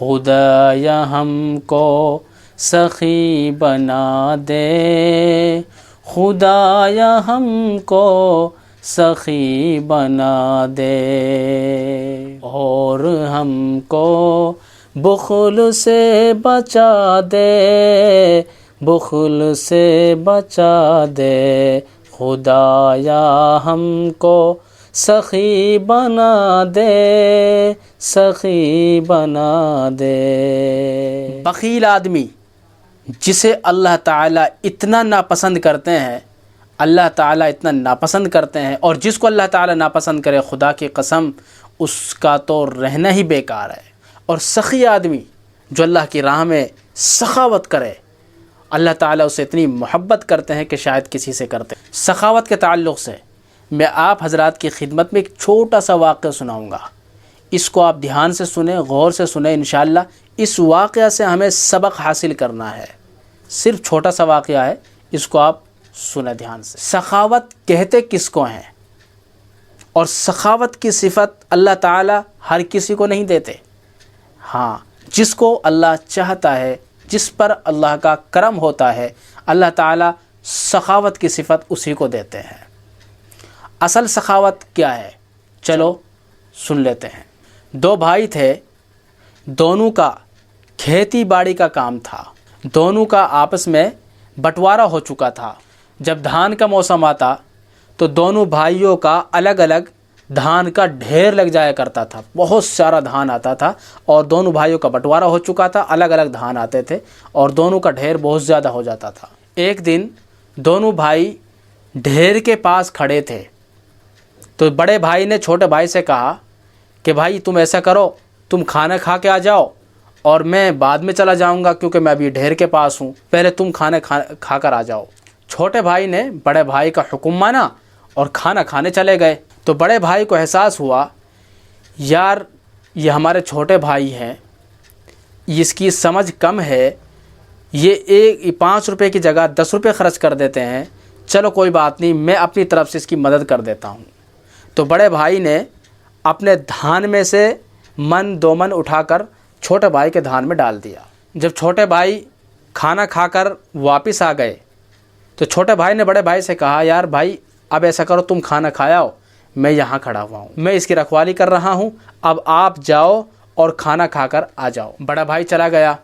خدایا ہم کو سخی بنا دے، خدایا ہم کو سخی بنا دے، اور ہم کو بخل سے بچا دے، بخل سے بچا دے، خدایا ہم کو سخی بنا دے، سخی بنا دے۔ بخیل آدمی جسے اللہ تعالیٰ اتنا ناپسند کرتے ہیں، اللہ تعالیٰ اتنا ناپسند کرتے ہیں، اور جس کو اللہ تعالیٰ ناپسند کرے خدا کی قسم اس کا تو رہنا ہی بیکار ہے۔ اور سخی آدمی جو اللہ کی راہ میں سخاوت کرے، اللہ تعالیٰ اسے اتنی محبت کرتے ہیں کہ شاید کسی سے کرتے۔ سخاوت کے تعلق سے میں آپ حضرات کی خدمت میں ایک چھوٹا سا واقعہ سناؤں گا، اس کو آپ دھیان سے سنیں، غور سے سنیں، انشاءاللہ اس واقعہ سے ہمیں سبق حاصل کرنا ہے۔ صرف چھوٹا سا واقعہ ہے، اس کو آپ سنیں دھیان سے۔ سخاوت کہتے کس کو ہیں؟ اور سخاوت کی صفت اللہ تعالیٰ ہر کسی کو نہیں دیتے، ہاں جس کو اللہ چاہتا ہے، جس پر اللہ کا کرم ہوتا ہے، اللہ تعالیٰ سخاوت کی صفت اسی کو دیتے ہیں۔ اصل سخاوت کیا ہے؟ چلو سن لیتے ہیں۔ دو بھائی تھے، دونوں کا کھیتی باڑی کا کام تھا، دونوں کا آپس میں بٹوارا ہو چکا تھا۔ جب دھان کا موسم آتا تو دونوں بھائیوں کا الگ الگ دھان کا ڈھیر لگ جایا کرتا تھا، بہت سارا دھان آتا تھا اور دونوں بھائیوں کا بٹوارا ہو چکا تھا، الگ الگ دھان آتے تھے اور دونوں کا ڈھیر بہت زیادہ ہو جاتا تھا۔ ایک دن دونوں بھائی ڈھیر کے پاس کھڑے تھے تو بڑے بھائی نے چھوٹے بھائی سے کہا کہ بھائی تم ایسا کرو، تم کھانا کھا کے آ جاؤ اور میں بعد میں چلا جاؤں گا کیونکہ میں ابھی ڈھیر کے پاس ہوں، پہلے تم کھانا کھا کر آ جاؤ۔ چھوٹے بھائی نے بڑے بھائی کا حکم مانا اور کھانا کھانے چلے گئے۔ تو بڑے بھائی کو احساس ہوا یار یہ ہمارے چھوٹے بھائی ہیں، اس کی سمجھ کم ہے، یہ 5 روپے کی جگہ 10 روپے خرچ کر دیتے ہیں، چلو کوئی بات نہیں میں اپنی طرف سے اس کی مدد کر دیتا ہوں۔ تو بڑے بھائی نے اپنے دھان میں سے من 2 من اٹھا کر چھوٹے بھائی کے دھان میں ڈال دیا۔ جب چھوٹے بھائی کھانا کھا کر واپس آ گئے تو چھوٹے بھائی نے بڑے بھائی سے کہا یار بھائی اب ایسا کرو تم کھانا کھایا ہو، میں یہاں کھڑا ہوا ہوں، میں اس کی رکھوالی کر رہا ہوں، اب آپ جاؤ اور کھانا کھا کر آ جاؤ۔ بڑا بھائی چلا گیا۔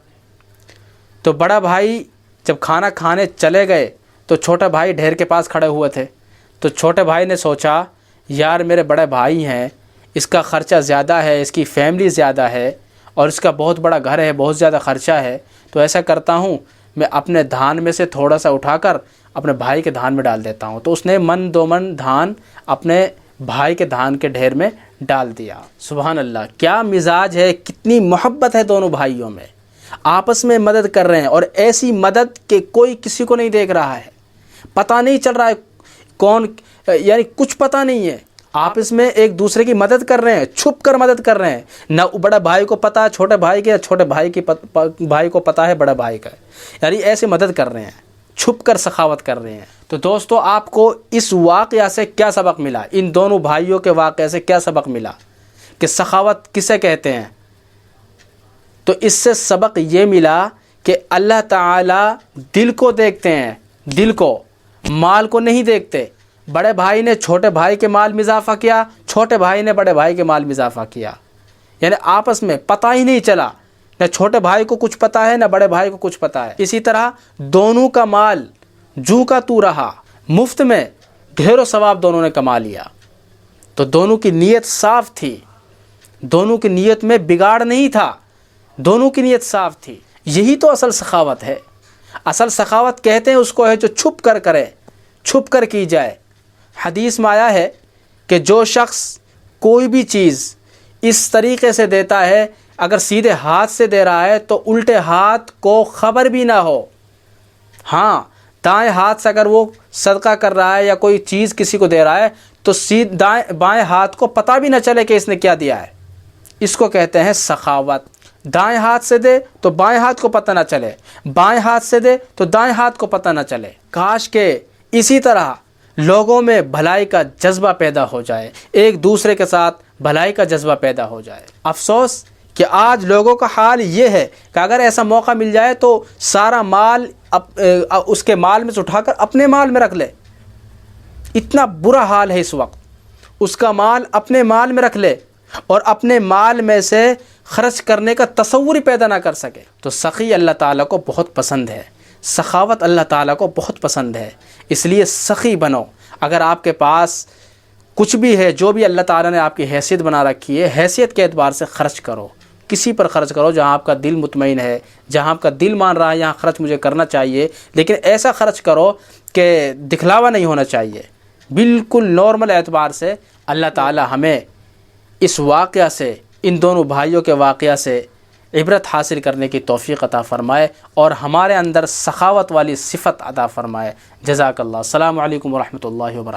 تو بڑا بھائی جب کھانا کھانے چلے گئے تو چھوٹے بھائی ڈھیر کے پاس کھڑے ہوئے تھے۔ تو چھوٹے بھائی نے سوچا یار میرے بڑے بھائی ہیں، اس کا خرچہ زیادہ ہے، اس کی فیملی زیادہ ہے اور اس کا بہت بڑا گھر ہے، بہت زیادہ خرچہ ہے، تو ایسا کرتا ہوں میں اپنے دھان میں سے تھوڑا سا اٹھا کر اپنے بھائی کے دھان میں ڈال دیتا ہوں۔ تو اس نے من 2 من دھان اپنے بھائی کے دھان کے ڈھیر میں ڈال دیا۔ سبحان اللہ، کیا مزاج ہے، کتنی محبت ہے دونوں بھائیوں میں، آپس میں مدد کر رہے ہیں، اور ایسی مدد کہ کوئی کسی کو نہیں دیکھ رہا ہے، پتہ نہیں چل رہا ہے کون، یعنی کچھ پتہ نہیں ہے، آپس میں ایک دوسرے کی مدد کر رہے ہیں، چھپ کر مدد کر رہے ہیں، نہ بڑے بھائی کو پتہ ہے چھوٹے بھائی کے، چھوٹے بھائی کو پتہ ہے بڑے بھائی کا، یعنی ایسے مدد کر رہے ہیں، چھپ کر سخاوت کر رہے ہیں۔ تو دوستو آپ کو اس واقعہ سے کیا سبق ملا؟ ان دونوں بھائیوں کے واقعے سے کیا سبق ملا کہ سخاوت کسے کہتے ہیں؟ تو اس سے سبق یہ ملا کہ اللہ تعالیٰ دل کو دیکھتے ہیں، دل کو، مال کو نہیں دیکھتے۔ بڑے بھائی نے چھوٹے بھائی کے مال میں اضافہ کیا، چھوٹے بھائی نے بڑے بھائی کے مال میں اضافہ کیا، یعنی آپس میں پتہ ہی نہیں چلا، نہ چھوٹے بھائی کو کچھ پتہ ہے نہ بڑے بھائی کو کچھ پتہ ہے۔ اسی طرح دونوں کا مال جو کا تو رہا، مفت میں ڈھیروں ثواب دونوں نے کما لیا۔ تو دونوں کی نیت صاف تھی، دونوں کی نیت میں بگاڑ نہیں تھا، دونوں کی نیت صاف تھی۔ یہی تو اصل سخاوت ہے۔ اصل سخاوت کہتے ہیں اس کو ہے جو چھپ کر کرے، چھپ کر کی جائے۔ حدیث میں آیا ہے کہ جو شخص کوئی بھی چیز اس طریقے سے دیتا ہے، اگر سیدھے ہاتھ سے دے رہا ہے تو الٹے ہاتھ کو خبر بھی نہ ہو، ہاں دائیں ہاتھ سے اگر وہ صدقہ کر رہا ہے یا کوئی چیز کسی کو دے رہا ہے تو بائیں ہاتھ کو پتہ بھی نہ چلے کہ اس نے کیا دیا ہے، اس کو کہتے ہیں سخاوت۔ دائیں ہاتھ سے دے تو بائیں ہاتھ کو پتہ نہ چلے، بائیں ہاتھ سے دے تو دائیں ہاتھ کو پتہ نہ چلے۔ کاش کہ اسی طرح لوگوں میں بھلائی کا جذبہ پیدا ہو جائے، ایک دوسرے کے ساتھ بھلائی کا جذبہ پیدا ہو جائے۔ افسوس کہ آج لوگوں کا حال یہ ہے کہ اگر ایسا موقع مل جائے تو سارا مال اس کے مال میں سے اٹھا کر اپنے مال میں رکھ لے. اتنا برا حال ہے اس وقت. اس کا مال اپنے مال میں رکھ لے اور اپنے مال میں سے خرچ کرنے کا تصور ہی پیدا نہ کر سکے. تو سخی اللہ تعالیٰ کو بہت پسند ہے, سخاوت اللہ تعالیٰ کو بہت پسند ہے. اس لیے سخی بنو. اگر آپ کے پاس کچھ بھی ہے, جو بھی اللہ تعالیٰ نے آپ کی حیثیت بنا رکھی ہے, حیثیت کے اعتبار سے خرچ کرو. کسی پر خرچ کرو جہاں آپ کا دل مطمئن ہے, جہاں آپ کا دل مان رہا ہے یہاں خرچ مجھے کرنا چاہیے, لیکن ایسا خرچ کرو کہ دکھلاوا نہیں ہونا چاہیے. بالکل نارمل اعتبار سے. اللہ تعالیٰ ہمیں اس واقعہ سے, ان دونوں بھائیوں کے واقعہ سے عبرت حاصل کرنے کی توفیق عطا فرمائے اور ہمارے اندر سخاوت والی صفت عطا فرمائے. جزاک اللہ. السلام علیکم ورحمۃ اللہ وبرکاتہ.